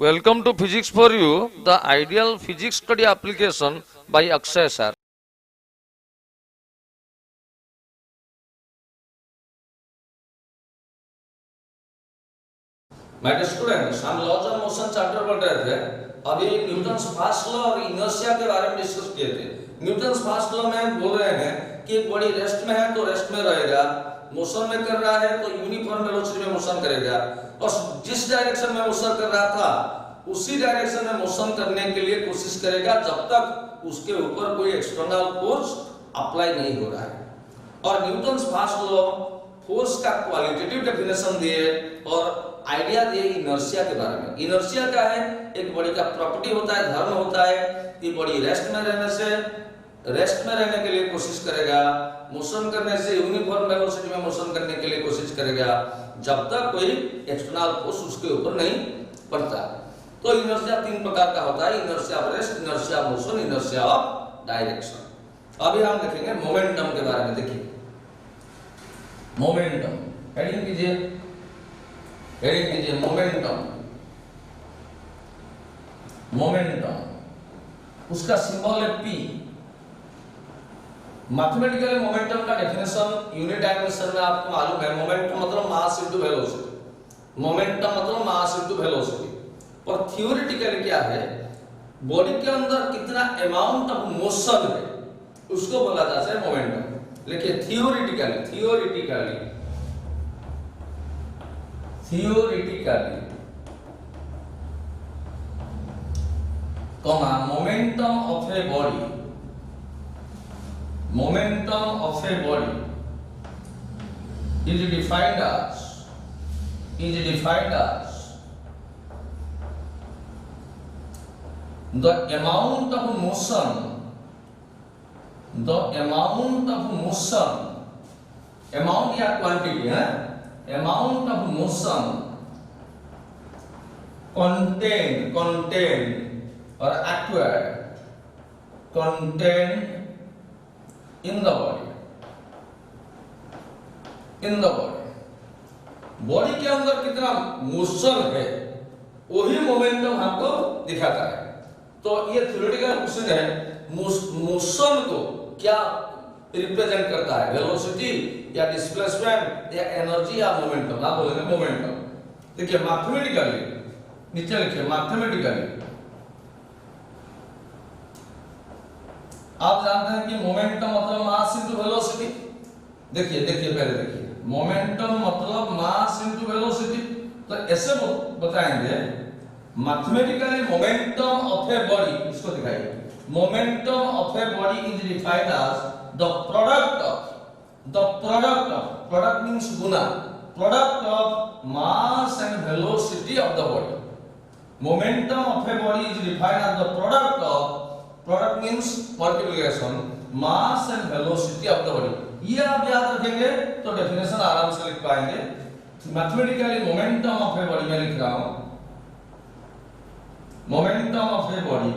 Welcome to Physics for You, the ideal physics study application by Akshay sir. My dear students, हम laws of motion chapter पढ़ रहे थे। अभी Newton's first law और inertia के बारे में डिस्कस किए थे। न्यूटन्स फर्स्ट लॉ में बोल रहे हैं कि एक बॉडी रेस्ट में है तो रेस्ट में रहेगा, मोशन में कर रहा है तो यूनिफॉर्म वेलोसिटी में मोशन करेगा, और जिस डायरेक्शन में मोशन कर रहा था उसी डायरेक्शन में मोशन करने के लिए कोशिश करेगा जब तक उसके ऊपर कोई एक्सटर्नल फोर्स अप्लाई नहीं हो रहा है। और न्यूटन्स फर्स्ट लॉ फोर्स का क्वालिटेटिव डेफिनेशन दिए और आइडिया दिए इनर्शिया के बारे में। इनर्शिया क्या है? एक बॉडी का प्रॉपर्टी होता है, धर्म होता है कि बॉडी रेस्ट में रहने के लिए कोशिश करेगा, मोशन करने से यूनिफॉर्म वेलोसिटी में मोशन करने के लिए कोशिश करेगा जब तक कोई एक्सटर्नल फोर्स उसके ऊपर नहीं पड़ता। तो इनर्शिया तीन प्रकार का होता है: inertia of rest, inertia of motion, inertia of direction. अभी हम देखेंगे मोमेंटम के बारे में। देखिए मोमेंटम, हेडिंग कीजिए, मोमेंटम। उसका सिंबल है P। मैथमेटिकली मोमेंटम का डेफिनेशन यूनिट डायमेंशन में आपको मालूम है। मोमेंटम मतलब मास इनटू वेलोसिटी। मोमेंटम मतलब मास इनटू वेलोसिटी। और थ्योरेटिकली क्या है? बॉडी के अंदर कितना अमाउंट ऑफ मोशन है उसको बोला जाता है मोमेंटम। लेकिन theoretically momentum of a body is defined as the amount of motion, amount या quantity है, amount of motion contained or acquired in the body, body के अंदर कितना मोशन है वही मोमेंटम हमको दिखाता है। तो ये थ्योरेटिकल क्वेश्चन है, मोशन को क्या रिप्रेजेंट करता है? वेलोसिटी या डिस्प्लेसमेंट या एनर्जी या मोमेंटम? आप बोलेंगे मोमेंटम। देखिए मैथमेटिकली, नीचे लिखिए मैथमेटिकली आप जानते हैं कि मोमेंटम मतलब मास इनटू वेलोसिटी। देखिए पहले देखिए, मोमेंटम मतलब मास इनटू वेलोसिटी। तो ऐसे बताएंगे mathematically momentum of a body, इसको दिखाइए। Momentum of a body is defined as the product means गुना, product of mass and velocity of the body. Momentum of a body is defined as the product means multiplication, mass and velocity of the body. ये आप याद रखेंगे तो definition आराम से लिख पाएंगे। Mathematically momentum of a body में लिख रहा हूं, momentum of a body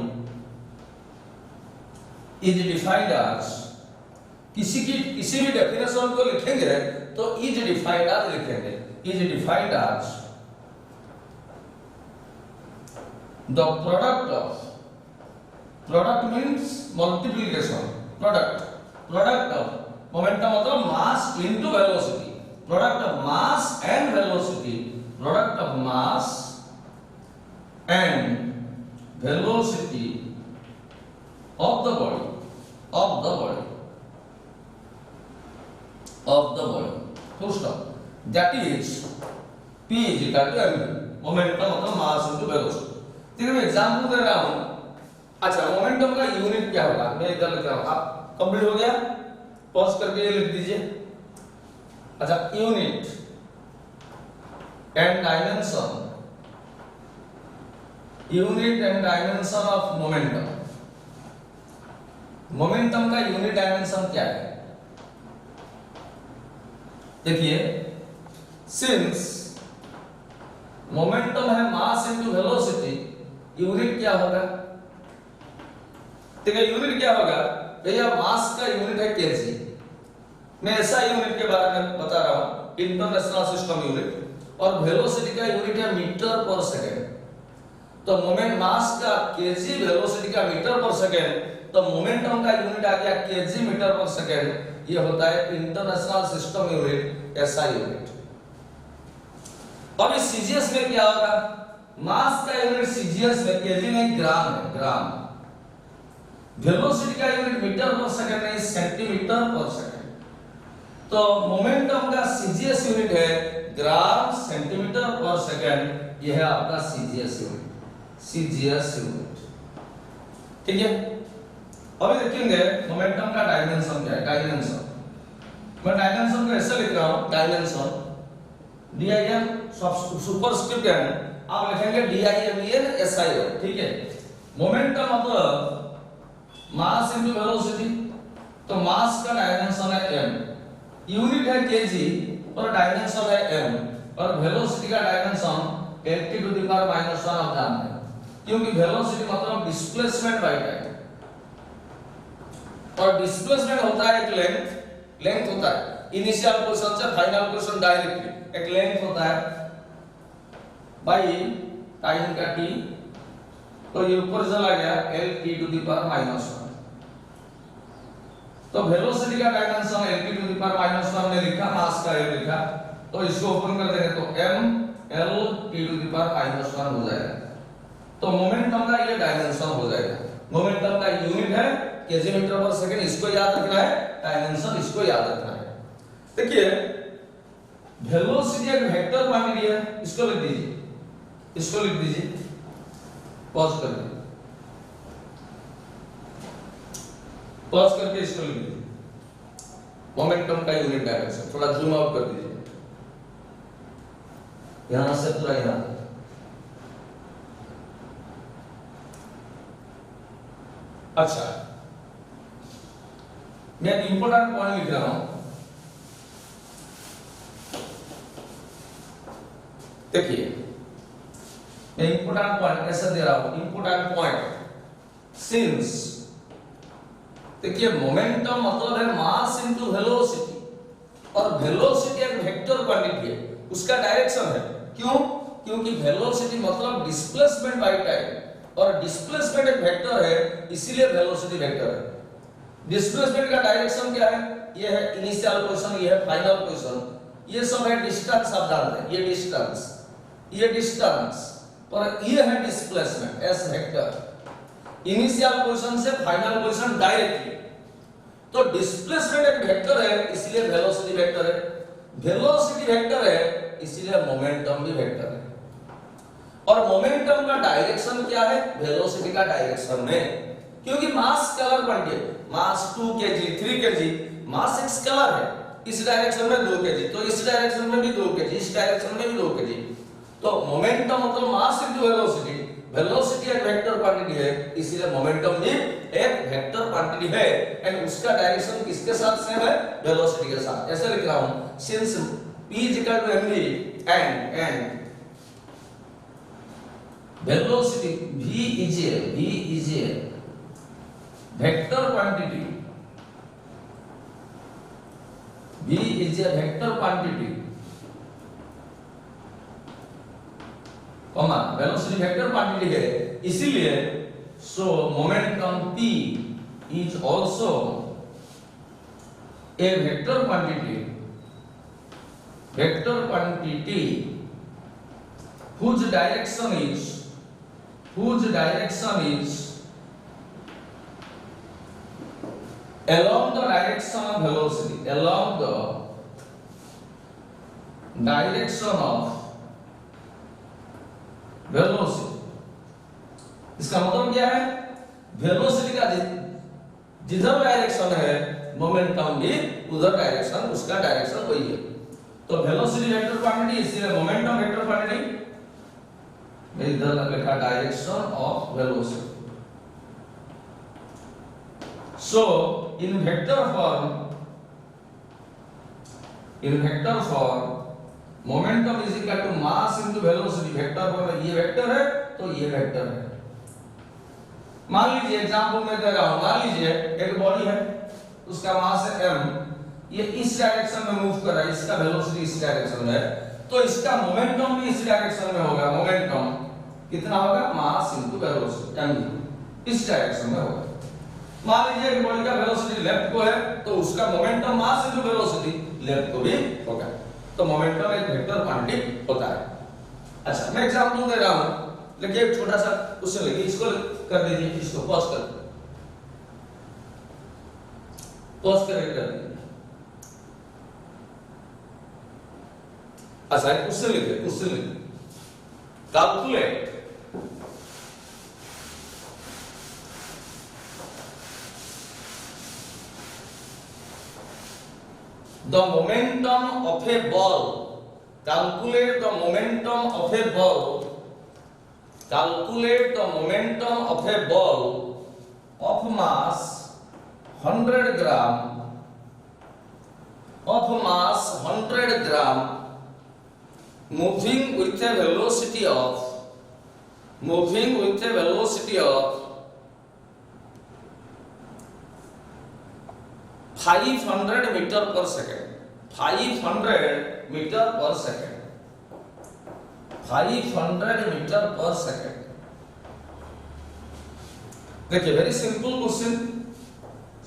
is defined as, किसी भी डेफिनेशन को लिखेंगे तो इज डिफाइंड एज लिखेंगे। Is defined as the product means multiplication, product of momentum मतलब mass into velocity, product of mass and velocity, product of mass and velocity of the body, full stop. That is P is equal to mv, momentum मतलब mass into velocity। ठीक है, मैं example दे रहा हूं। अच्छा, momentum का unit क्या होगा? मैं इधर लिख रहा हूं, आप कंप्लीट हो गया? पॉज करके लिख दीजिए। अच्छा, unit and dimension of momentum. Momentum का यूनिट डायमेंशन क्या है? देखिए, सिंस मोमेंटम है मास इनटू वेलोसिटी, यूनिट क्या होगा? ठीक है, यूनिट क्या होगा भैया? मास का यूनिट है केजी। मैं ऐसा यूनिट के बारे में बता रहा हूं, इंटरनेशनल सिस्टम यूनिट। और वेलोसिटी का यूनिट है मीटर पर सेकंड। तो मोमेंट मास का केजी, वेलोसिटी का मीटर पर सेकेंड, तो मोमेंटम का यूनिट आ गया केजी मीटर पर सेकेंड। ये होता है international system unit, SI unit. अब इस सीजीएस में क्या होगा, मास का यूनिट सीजीएस में केजी में ग्राम है, ग्राम। वेलोसिटी का यूनिट मीटर पर सेकेंड नहीं, सेंटीमीटर पर सेकेंड। तो मोमेंटम का सीजीएस यूनिट है ग्राम सेंटीमीटर पर सेकेंड। यह है आपका सीजीएस यूनिट, सीजीएस यूनिट। ठीक है, अभी देखेंगे मोमेंटम का डायमेंशन क्या है। डायमेंशन, मैं डायमेंशन को ऐसे लिख रहा हूं, डायमेंशन DIM सुपरस्क्रिप्ट है, आप लिखेंगे DIMEN SI। ठीक है, मोमेंटम मतलब मास इनटू वेलोसिटी, तो मास का डायमेंशन है m, यूनिट है केजी और डायमेंशन है m, और वेलोसिटी का डायमेंशन 80 टू द पावर -1 आप जानते हैं, क्योंकि वेलोसिटी मतलब डिस्प्लेसमेंट बाय टाइम, और डिस्प्लेसमेंट होता है एक लेंथ, लेंथ होता है इनिशियल पोजीशन से फाइनल पोजीशन डायरेक्टली, एक लेंथ होता है बाय टाइम का t, तो ये ऊपर चला गया L t to the power -1। तो वेलोसिटी का dimension L t to the power -1 ने लिखा, मास का ये लिखा, तो इसको ओपन कर देंगे तो m L t to the power -1 हो जाएगा। तो मोमेंटम का ये डायमेंशन हो जाएगा। मोमेंटम का यूनिट है केजी मीटर पर सेकंड, इसको याद रखना है, डायमेंशन इसको याद रखना है। देखिए वेलोसिटी एक वेक्टर क्वांटिटी है, इसको लिख दीजिए, इसको लिख दीजिए, पॉज कर दीजिए, पॉज करके इसको लिख दीजिए। मोमेंटम का यूनिट डायरेक्शन थोड़ा जूम आउट कर दीजिए, यहां से पूरा यहां। अच्छा, मैं इंपॉर्टेंट पॉइंट लिख रहा हूं, देखिए मैं इंपॉर्टेंट पॉइंट ऐसा दे रहा हूं, इंपॉर्टेंट पॉइंट सिंस, देखिए मोमेंटम मतलब है मास इनटू वेलोसिटी, और वेलोसिटी एक वेक्टर क्वांटिटी है, उसका डायरेक्शन है। क्यों? क्योंकि वेलोसिटी मतलब डिस्प्लेसमेंट बाय टाइम, और डिस्प्लेसमेंट एक वेक्टर है, इसीलिए वेलोसिटी वेक्टर है। डिस्प्लेसमेंट का डायरेक्शन क्या है, ये है इनिशियल पोजीशन, ये है फाइनल पोजीशन, ये सब है डिस्टेंस, आप जानते हैं, ये डिस्टेंस, ये डिस्टेंस, और ये है displacement S vector, initial position से फाइनल पोजीशन डायरेक्टली। तो डिस्प्लेसमेंट एक वेक्टर है, इसलिए वेलोसिटी वेक्टर है, वेलोसिटी वेक्टर है, इसलिए मोमेंटम भी वेक्टर है। और मोमेंटम का डायरेक्शन क्या है, वेलोसिटी का डायरेक्शन में, क्योंकि मास स्केलर क्वांटिटी है, मास 2 kg 3 kg, मास एक स्केलर है, इस डायरेक्शन में 2 kg, तो इस डायरेक्शन में भी 2 kg, इस डायरेक्शन में भी 2 kg। तो मोमेंटम मतलब मास इनटू वेलोसिटी, वेलोसिटी एक वेक्टर क्वांटिटी है, इसलिए मोमेंटम भी एक वेक्टर क्वांटिटी है, एंड उसका डायरेक्शन किसके साथ सेम है, वेलोसिटी के साथ। ऐसे लिख रहा हूं, since p = mv and velocity v is a vector quantity, v is a vector quantity, comma velocity vector quantity है, इसीलिए सो momentum p is also a vector quantity, vector quantity whose direction is along the direction of velocity, along the direction of velocity. इसका मतलब क्या है, velocity का जिधर direction है, momentum भी उधर डायरेक्शन, उसका डायरेक्शन वही है। तो वेलोसिटी वेक्टर क्वांटिटी, इसलिए मोमेंटम वेक्टर क्वांटिटी, मैं इधर लिखा direction of velocity. So in vector form momentum is equal to mass into velocity. Vector पर ये वेक्टर है तो ये वेक्टर है। मान लीजिए एग्जांपल में दे रहा हूं, मान लीजिए एक बॉडी है, उसका मास है m, ये इस डायरेक्शन में मूव कर रहा है, इसका वेलोसिटी इस डायरेक्शन में है, तो इसका मोमेंटम भी इस डायरेक्शन में होगा। मोमेंटम कितना होगा, मास इनटू वेलोसिटी, यानी इस डायरेक्शन में होगा। मान लीजिए कि बॉडी का वेलोसिटी लेफ्ट को है तो उसका momentum mass into velocity left को भी होगा। तो मोमेंटम एक वेक्टर क्वांटिटी होता है। अच्छा, मैं एग्जांपल दे रहा हूं, लेकिन एक छोटा सा क्वेश्चन लेके इसको कर दीजिए, इसको पॉज कर दीजिए, पॉज करके कर दीजिए। अच्छा, एक क्वेश्चन लिखिए, क्वेश्चन लिखिए, calculate the momentum of a ball, calculate the momentum of a ball, calculate the momentum of a ball of mass 100 gram, of mass 100 gram, moving with a velocity of 500 meter per second, 500 meter per second, 500 meter per second। देखिए, very simple question,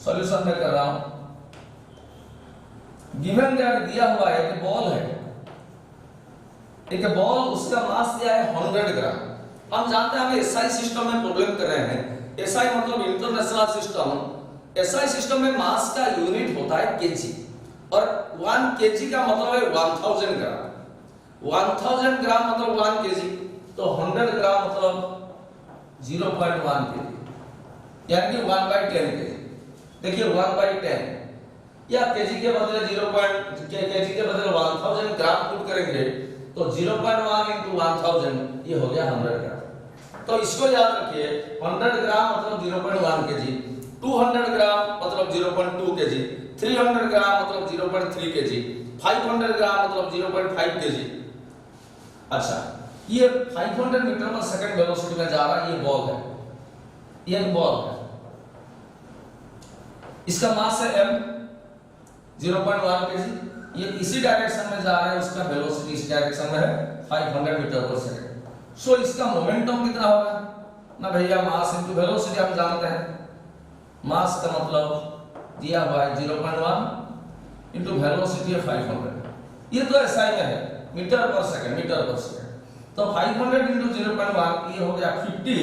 solution में कर रहा हूं। Given that दिया हुआ है कि ball है, एक बॉल, उसका मास दिया है 100 ग्राम। हम जानते हैं, हम एसआई सिस्टम में प्रॉब्लम कर रहे हैं। एसआई मतलब इंटरनेशनल सिस्टम। एसआई सिस्टम में मास का यूनिट होता है केजी, और 1 केजी का मतलब है 1000 ग्राम। 1000 ग्राम मतलब 1 केजी, तो 100 ग्राम मतलब 0.1 केजी, यानी कि 1/10 केजी। देखिए 1/10 या केजी के बदले 0. केजी के बदले 1000 ग्राम पुट करेंगे तो 0.1 into 1000 ये हो गया 100 ग्राम। तो इसको याद रखिए, 100 ग्राम मतलब 0.1 केजी, 200 ग्राम मतलब 0.2 केजी, 300 ग्राम मतलब 0.3 केजी, 500 ग्राम मतलब 0.5 केजी। अच्छा, ये 500 मीटर पर सेकंड वेलोसिटी में जा रहा है, ये बॉल है, ये बॉल है, इसका मास है m, 0.1 केजी, ये इसी डायरेक्शन में जा रहा है, उसका वेलोसिटी इस डायरेक्शन में है 500 मीटर पर सेकंड। सो इसका मोमेंटम कितना होगा ना भैया, मास इनटू वेलोसिटी हम जानते हैं। मास का मतलब दिया हुआ है 0.1 इनटू वेलोसिटी है 500। ये तो एसआई में है, मीटर पर सेकंड, मीटर पर सेकंड। तो 500 इनटू 0.1 ये हो गया 50।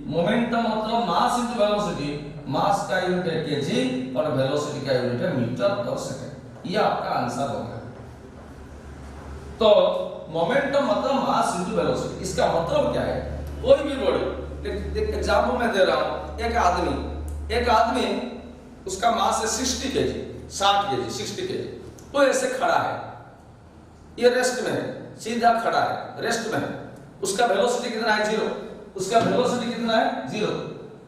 मोमेंटम मतलब मास इनटू वेलोसिटी, मास का यूनिट है केजी और वेलोसिटी का यूनिट है मीटर पर सेकंड। ये आपका आंसर होगा। तो मोमेंटम मतलब मास इनटू वेलोसिटी। इसका मतलब क्या है, कोई भी बॉडी, एक एग्जांपल मैं दे रहा हूं, एक आदमी उसका मास है 60 केजी, 60 केजी, 60 केजी, तो ऐसे खड़ा है, ये रेस्ट में है, सीधा खड़ा है, रेस्ट में है, उसका वेलोसिटी कितना है, 0, उसका वेलोसिटी कितना है, 0,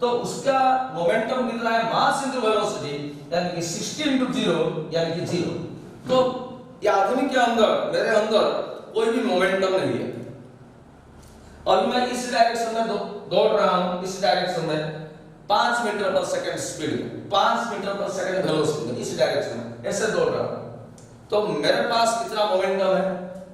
तो उसका मोमेंटम कितना है, मास इनटू वेलोसिटी, यानी कि 60 इनटू 0 यानी कि 0। तो ये आदमी के अंदर, मेरे अंदर कोई भी मोमेंटम नहीं है। अभी मैं इस डायरेक्शन में दौड़ रहा हूं, इस डायरेक्शन में 5 मीटर पर सेकंड स्पीड में, 5 मीटर पर सेकंड वेलोसिटी में, इस डायरेक्शन में ऐसे दौड़ रहा हूं, तो मेरे पास कितना मोमेंटम है,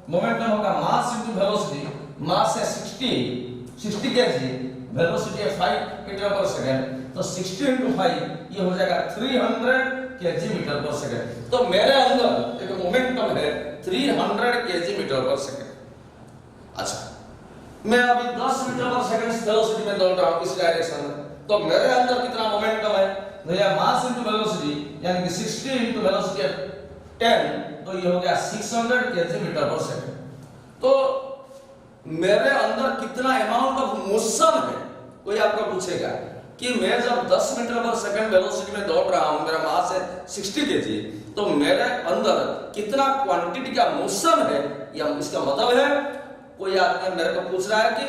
मोमेंटम होगा मास इनटू वेलोसिटी। मास है 60 केजी, वेलोसिटी है 5 मीटर पर सेकंड, तो 60 इनटू 5 ये हो जाएगा 300 केजी मीटर पर सेकंड। तो मेरे अंदर एक मोमेंटम है 300 केजी मीटर पर सेकंड। अच्छा, मैं अभी 10 मीटर पर सेकंड वेलोसिटी में दौड़ रहा हूं इस डायरेक्शन में, तो मेरे अंदर कितना मोमेंटम है भैया, मास इनटू वेलोसिटी, यानी कि 60 इनटू वेलोसिटी 10, तो ये हो गया 600 केजी मीटर पर सेकंड। तो मेरे अंदर कितना अमाउंट ऑफ मोशन है, कोई आपको पूछेगा कि मैं जब 10 मीटर पर सेकंड वेलोसिटी में दौड़ रहा हूं, मेरा मास है 60 केजी, तो मेरे अंदर कितना क्वांटिटी का मोशन है, या इसका मतलब है कोई आदमी मेरे को पूछ रहा है कि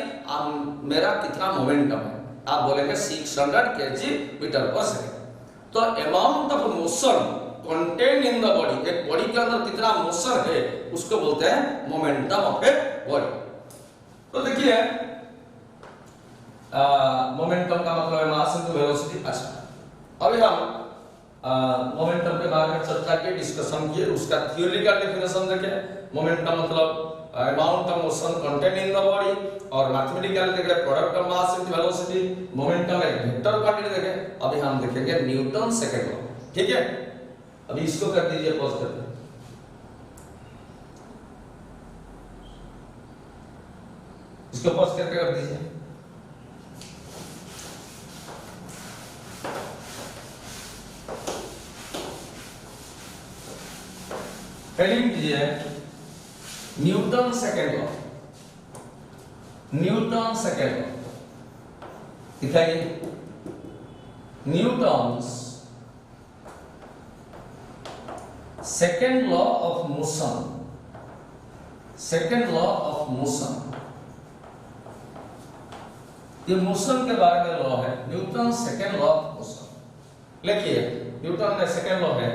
मेरा कितना मोमेंटम है, आप बोलेंगे 600 केजी मीटर पर सेकंड। तो amount of motion contain in the body, एक बॉडी के अंदर कितना मोशन है उसको बोलते हैं मोमेंटम ऑफ ए बॉडी। तो देखिए मोमेंटम का मतलब है मास इनटू वेलोसिटी। अच्छा, अभी हम मोमेंटम के बारे में चर्चा की, डिस्कशन किए, उसका थ्योरेटिकल डेफिनेशन देखें। मोमेंटम मतलब amount of motion contained in the body, और मैथमेटिकल देखे product of mass into velocity, momentum एक वेक्टर क्वांटिटी देखे। अभी हम देखेंगे न्यूटन सेकंड लॉ, ठीक है। अभी इसको कर दीजिए, पॉज कर दीजिए, इसको पॉज करके कर दीजिए। हेडिंग दीजिए Newton second law, Newton second law दिखाइए। Newton's second law of motion, second law of motion, ये मोशन के बारे में लॉ है, Newton second law of motion. लिखिए न्यूटन में सेकंड लॉ है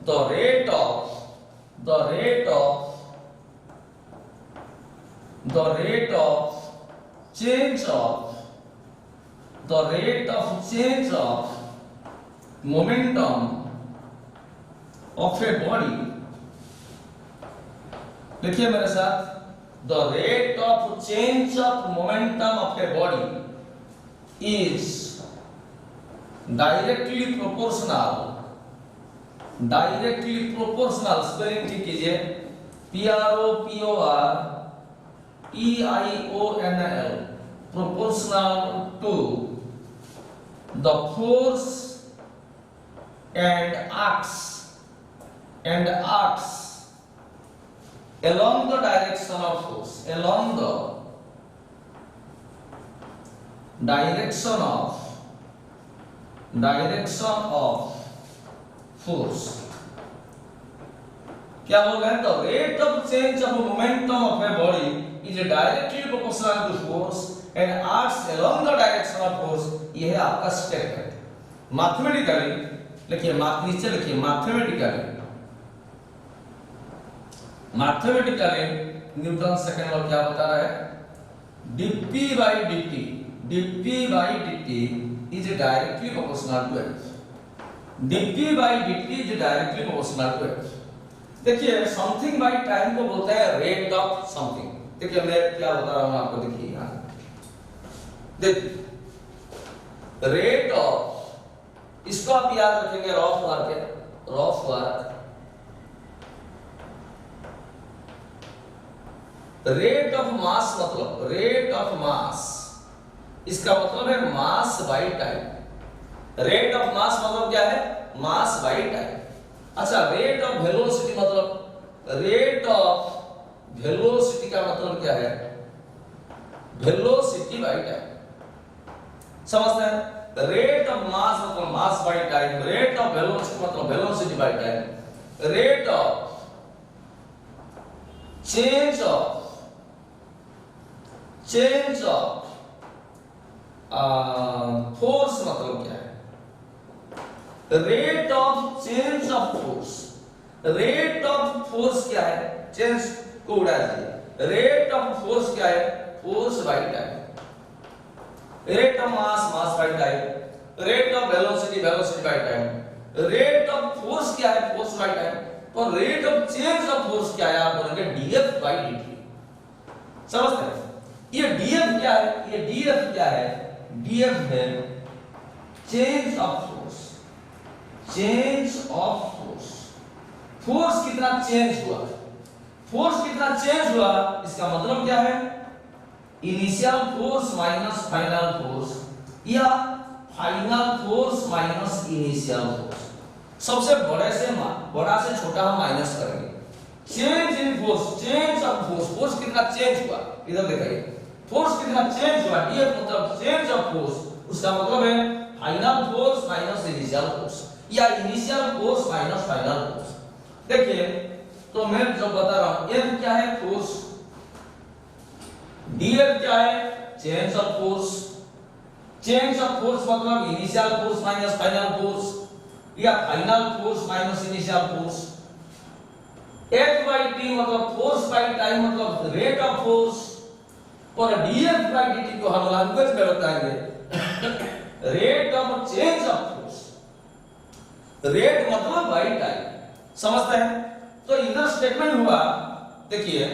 the rate of change of momentum of a body। लिखिए मेरे साथ, the rate of change of momentum of a body is directly proportional, spelling ठीक कीजिए, PROPORTIONL, proportional to the force and acts along the direction of force, along the direction of force। क्या होगा? The rate of change of momentum of a body is directly proportional to force and acts along the direction of force। यह है आपका statement. Mathematically लिखिए, नीचे लिखिए mathematically Newton second law क्या बता रहा है? dp by dt is directly proportional to f। dp by dt is directly proportional to f। देखिए समथिंग बाय टाइम को बोलते हैं रेट ऑफ समथिंग। देखिए मैं क्या बता रहा हूं आपको, देखिए यहां देखिए रेट ऑफ, इसको आप याद रखेंगे रॉफ वर्क है, rough work. Rate of mass मतलब रेट ऑफ मास, इसका मतलब है mass by time. Rate of mass मतलब क्या है? Mass by time. अच्छा, रेट ऑफ वेलोसिटी मतलब, रेट ऑफ वेलोसिटी का मतलब क्या है? Velocity by time. समझते हैं? रेट ऑफ मास मतलब mass by time, rate of velocity मतलब velocity by time, rate of change of force मतलब क्या है? Rate of change of force, rate of force क्या है? चेंज को उड़ा दीजिए, रेट ऑफ फोर्स क्या है? Force by time. Rate of mass by time, rate of velocity by time, rate of force क्या है? Force by time. तो rate of change of force क्या है? आप बोलेंगे df by dt। समझते हैं? ये df क्या है? ये df क्या है? df है change of force, change of force. Force कितना चेंज हुआ, फोर्स कितना चेंज हुआ, इसका मतलब क्या है? Initial force minus final force, या final force minus initial force. सबसे बड़े से बड़ा से छोटा हम माइनस करेंगे। Change in force, change of force, force कितना चेंज हुआ, इधर दिखाइए, फोर्स कितना चेंज हुआ, df मतलब चेंज ऑफ फोर्स, उसका मतलब है final force minus initial force, या initial force minus final force. देखिए तो मैं जो बता रहा हूं, F क्या है? फोर्स। df क्या है? Change of force. Change of force मतलब initial force minus final force, या final force minus initial force. F by t मतलब फोर्स बाय टाइम मतलब रेट ऑफ फोर्स, और df by dt को हम लैंग्वेज में बताएंगे rate of change of force. Rate मतलब बाय टाइम। समझते हैं? तो इधर स्टेटमेंट हुआ, देखिए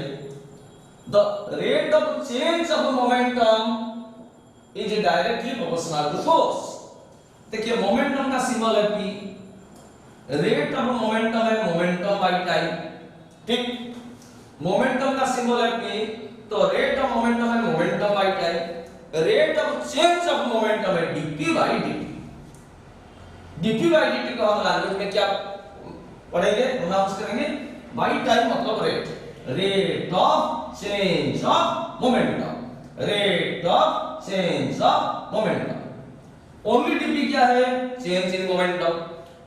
the rate of change of momentum is directly proportional to force। देखिए मोमेंटम का सिंबल है p, रेट ऑफ मोमेंटम है मोमेंटम बाय टाइम, ठीक। मोमेंटम का सिंबल है p, तो रेट ऑफ मोमेंटम है momentum by time, rate of change of momentum है dp by dt। dp by dt को हम लैंग्वेज में क्या पढ़ेंगे, प्रोनाउंस करेंगे बाय टाइम मतलब rate of change of momentum, rate of change of momentum. Only dp क्या है, change in momentum.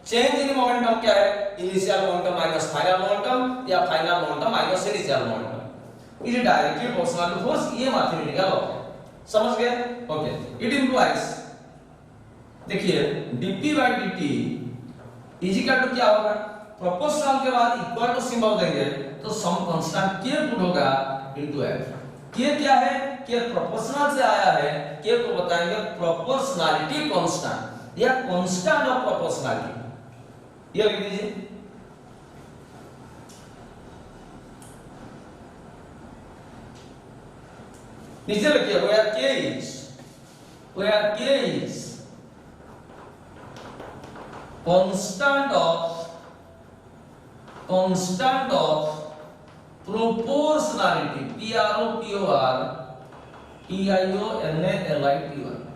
Change in momentum क्या है, initial momentum minus final momentum या final momentum minus initial momentum. It is directly proportional to force, ये mathematical law है, समझ गए? Okay, it implies, देखिए dp by dt is equal to क्या होगा, प्रोपोर्शनल के बाद इक्वल टू सिंबल देंगे तो सम कांस्टेंट k पुट होगा इनटू f। k क्या है, k प्रोपोर्शनल से आया है, k को बताएंगे प्रोपोर्शनैलिटी कांस्टेंट या कांस्टेंट ऑफ प्रोपोर्शनैलिटी, ये लिख दीजिए। नीचे लिखिए where k is constant of proportionality, PROPORTIONALITY,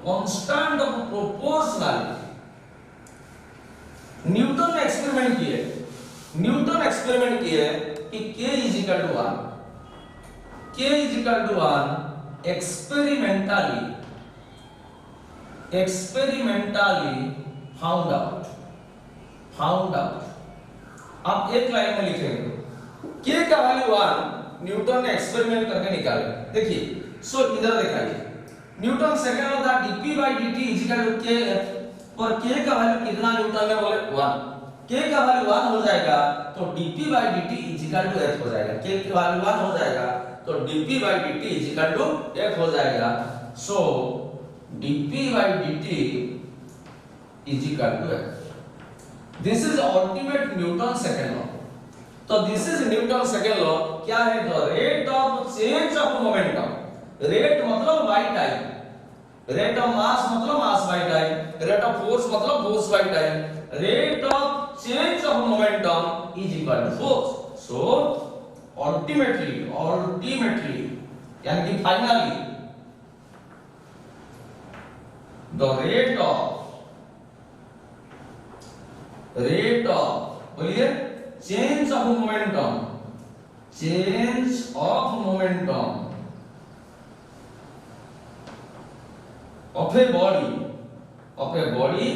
constant of proportionality। Newton ने एक्सपेरिमेंट किए कि k is equal to 1, k is equal to 1 experimentally found out। आप एक लाइन में लिखेंगे k का वैल्यू 1 न्यूटन ने एक्सपेरिमेंट करके निकाले। देखिए सो इधर दिखाइए, न्यूटन सेकंड लॉ था dp by dt is equal to kf, और k का वैल्यू कितना न्यूटन ने बोले 1, k का वैल्यू 1 हो जाएगा तो dp by dt is equal to f हो जाएगा। k का वैल्यू 1 हो जाएगा तो dp by dt is equal to f हो जाएगा। So dp by dt is equal to f। This is ultimate Newton second law. तो this is Newton second law, क्या है, the rate of change of momentum, rate मतलब by time, rate of mass मतलब mass by time, rate of force मतलब force by time, rate of change of momentum is equal to force. So ultimately यानी कि finally the rate of बोलिए change of momentum of a body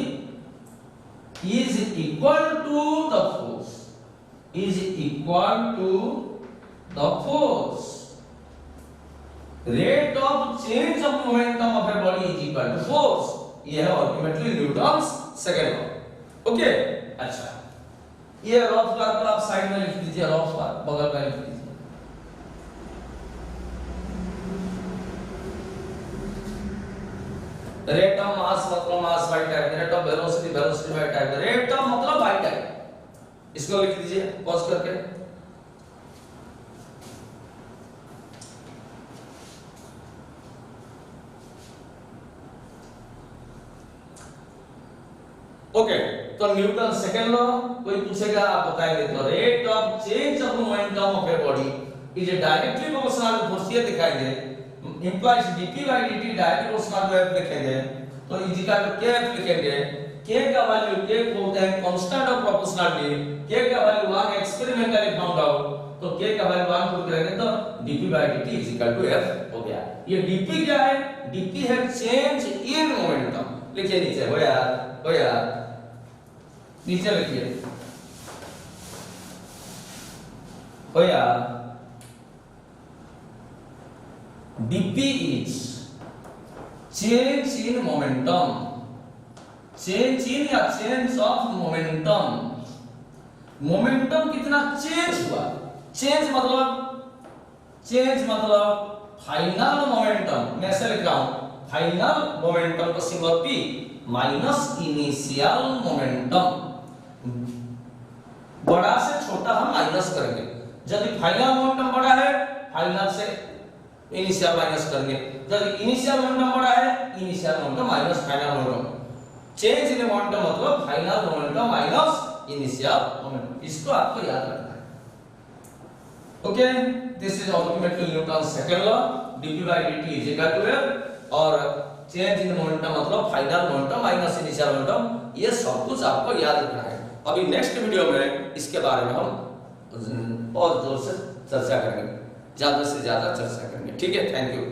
is equal to the force, rate of change of momentum of a body is equal to force। ये है ultimately Newton's second law. Okay, अच्छा ये rough पर आप side में लिख दीजिए, रफ पर बगल में लिख दीजिए। रेट ऑफ मास मतलब mass by time, rate of velocity by time, rate of मतलब बाय टाइम। इसको लिख दीजिए पॉज करके। ओके, तो न्यूटन सेकंड लॉ कोई पूछेगा आप बताएंगे तो rate of change of momentum of a body is directly proportional to force, ये दिखाएंगे। Implies dp by dt directly proportional to f लिखेंगे तो इज इक्वल टू kf लिखेंगे। k का वैल्यू k बोलते हैं कांस्टेंट ऑफ प्रोपोर्शनलिटी, k का value 1 experimentally found out, तो k का वैल्यू 1 पुट करेंगे तो dp by dt is equal to f हो गया। ये dp क्या है, dp है चेंज इन मोमेंटम। लिखिए नीचे, हो यार नीचे लिखिए, हो यार dp is change in momentum, change in या change of momentum, मोमेंटम कितना चेंज हुआ, चेंज मतलब फाइनल मोमेंटम। मैं ऐसे लिख रहा हूं, फाइनल मोमेंटम का symbol p minus initial momentum. बड़ा से छोटा हम माइनस करेंगे, यदि फाइनल मोमेंटम बड़ा है फाइनल से इनिशियल माइनस करेंगे, जब इनिशियल मोमेंटम बड़ा है initial momentum minus final momentum, change in momentum मतलब final momentum minus initial momentum, इसको आपको याद रखना है। Okay, this is ultimately Newton second law, dp by dt is equal to F, और चेंज इन मोमेंटम मतलब final momentum minus initial momentum, ये सब कुछ आपको याद रखना है। अभी नेक्स्ट वीडियो में इसके बारे में हम और जोर से चर्चा करेंगे, ज्यादा से ज्यादा चर्चा करेंगे। ठीक है, थैंक यू।